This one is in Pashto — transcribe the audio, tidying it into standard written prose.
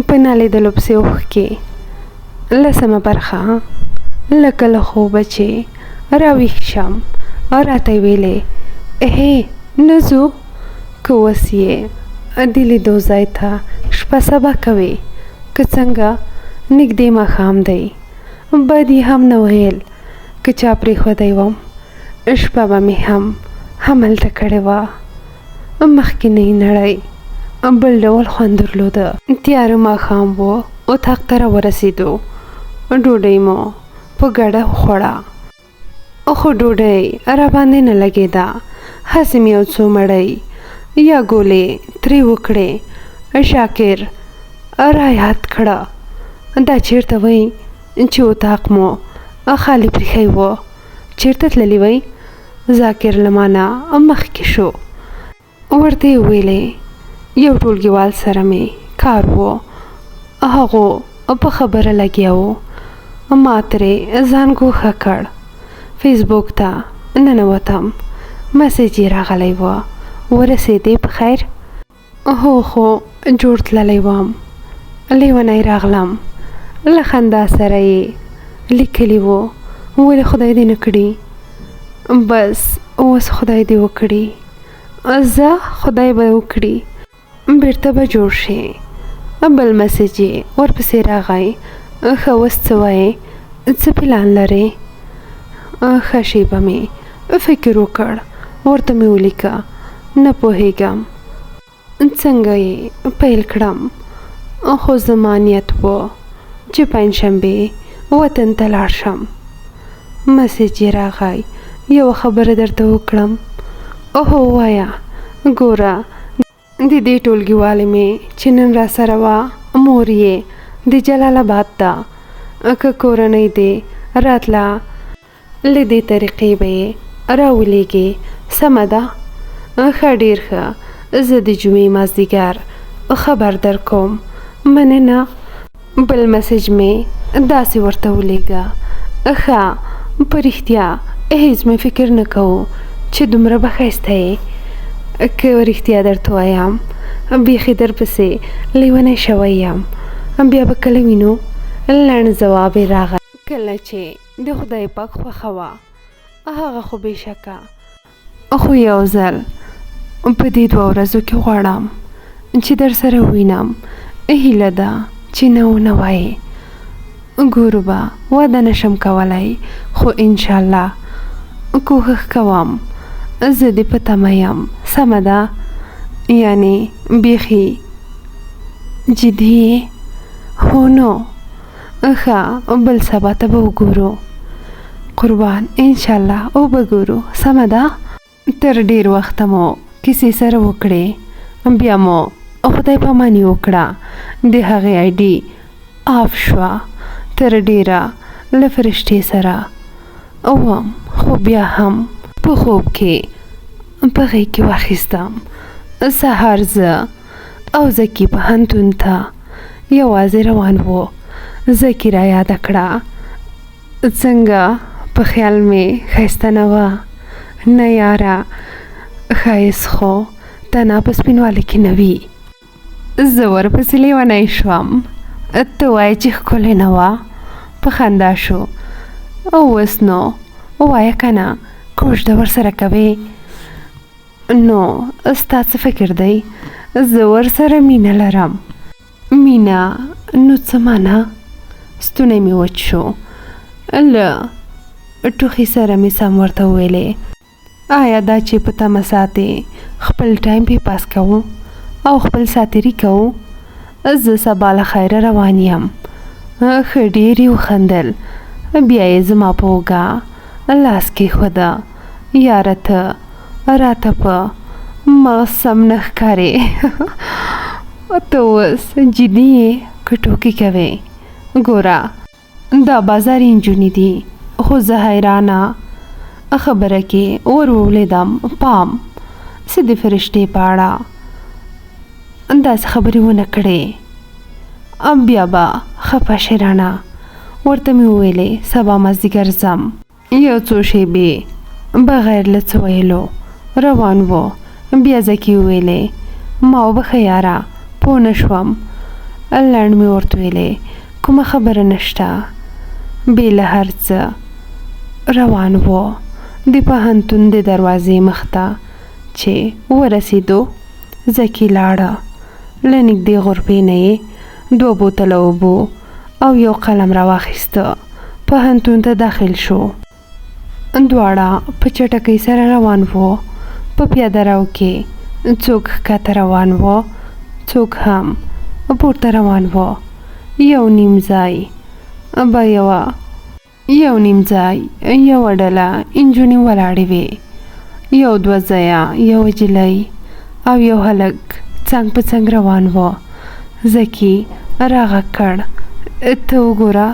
په نالیدلو پسې اوښکې. 10مه برخه. لکه له خوبه چې راویښ شم راته یې ویلې هې نه ځو که اوس یې د لیدو ځای ته شپه سبا کوې که څنګه نږدې ماښام دی. بد یې هم نه ویل که چا پرېښودی وم شپه به مې هم هملته کړې وه. مخکینۍ نړۍ بل ډول خوند درلوده. تیاره ماښام و. اطاق ته راورسېدو. ډوډۍ مو په ګډه وخوړه خو ډوډۍ راباندې نه لګېده. هسې مې یو څو مړۍ یا ګولې ترې وکړې. شاکر را یاد کړه دا چېرته وی چې اطاق مو خالي پرېښی و. چېرته تللی وی؟ ذاکر له مانه مخکې شو. ورته یې ویلې یو ټولګیوال سره مې کار و. هغو په خبره لګیا و. ما ترې ځان ګوښه کړ. فیسبوک ته ننوتم. مسیج یې راغلی و. ورسېدې په خیر؟ هو خو جوړ تللی وم. لیونی راغلم. له خندا سره یې لیکلي و ولې خدای دې نه کړي. بس اوس خدای دې وکړي. زه خدای به وکړي بیرته به جوړ شي. بل مسیج یې ورپسې راغی. ښه اوس څه وایې؟ څه پلان لرې؟ ښه شېبه مې فکر وکړ. ورته مې ولیکه نه پوهېږم څنګه یې پیل کړم خو زما نیت و چې پنجشنبې وطن ته لاړ شم. مسیج یې راغی یوه خبره درته وکړم. هو وایه. ګوره د دې ټولګیوالې مې چې نن را سره وه مور یې د جلال آباد ده. که کورنۍ دې راتله له دې طریقې به یې راولېږې. سمه ده؟ ښه ډېر ښه. زه د جمعې مازدیګر خبر در کوم. مننه. بل مسیج مې داسې ورته ولیږه. ښه په رښتیا هېڅ مې فکر نه کوو چې دومره به ښایسته یې. که رښتیا درته وایم بیخي درپسې لیونی شوی یم. بیا به کله وینو؟ لنډ ځواب یې راغی. کله چې د خدای پاک خوښه وه هغه خو بېشکه. خو یو ځل په دې 2 ورځو کې غواړم چې در سره ووینم. هیله ده چې نه ونه وایې. ګورو به واده نشم کولی خو انشاءالله کوښښ کوم. زه دې په تمه یم. سمه ده؟ یعنې بیخي جدي یې؟ هو نو. ښه بل سبا ته به وګورو. قربان انشاءالله او به ګورو. سمه ده؟ تر ډېر وخته مو کیسې سره وکړې. بیا مو خدای پاماني وکړه. د هغې آی ډي آف شوه. تر ډېره له فرشتې سره وم خو بیا هم په خوب کې په غېږ کې واخیستم. سهار زه او زکي پوهنتون ته یوازې روان وو. زکي را یاده کړه. څنګه په خیال مې ښایسته نه وه؟ نه یاره ښایست خو تنها په سپینوالي کې نه وي. زه ورپسې لیونی شوم. ته وایې چې ښکلې نه وه؟ په خندا شو. اوس نو وایه که نه کوژده ورسره کوې؟ نو ستا څه فکر دی؟ زه ورسره مینه لرم. مینه نو څه معنی؟ ستونی مې وچ شو. له ټوخي سره مې سم ورته وویلې آیا دا چې په تمه ساتې خپل ټایم پې پاس کوو او خپل ساتیري کوو؟ زه سبا له خیره روان یم. ښه ډېر یې وخندل. بیا یې زما په اوږه لاس کېښوده. یاره ته راته په مغز سم نه ښکارې. ته اوس جدي یې که ټوکې کوې؟ ګوره دا بازاري نجونې دي خو زه حیرانه خبره کې ور ولیدم پام څه د فرشتې په اړه داسې خبرې ونه کړې. بیا به خفه شې رانه. ورته مې وویلې سبا مازدیګر ځم. یو څو شېبې بغیر له څه ویلو روان و. بیا زکي وویلې ما وبښه یاره پوه نه شوم. لنډ مې ورته ویلې کومه خبره نشته. بې له هر څه روان و د پوهنتون د دروازې مخته. چې ورسېدو زکي لاړه. له نږدې غرفې نه یې 2 بوتله اوبو او یو قلم راواخیسته. پوهنتون ته داخل شو. دواړه په چټکۍ سره روان وو. په پیاده رو کې څوک ښکته روان وو، څوک هم پورته روان وو. یو نیم ځای یوه ډله نجونې ولاړې وې. 1-2 ځایه یو نجلۍ او یو هلک څنګ په څنګ روان وو. زکي راغږ کړ ته وګوره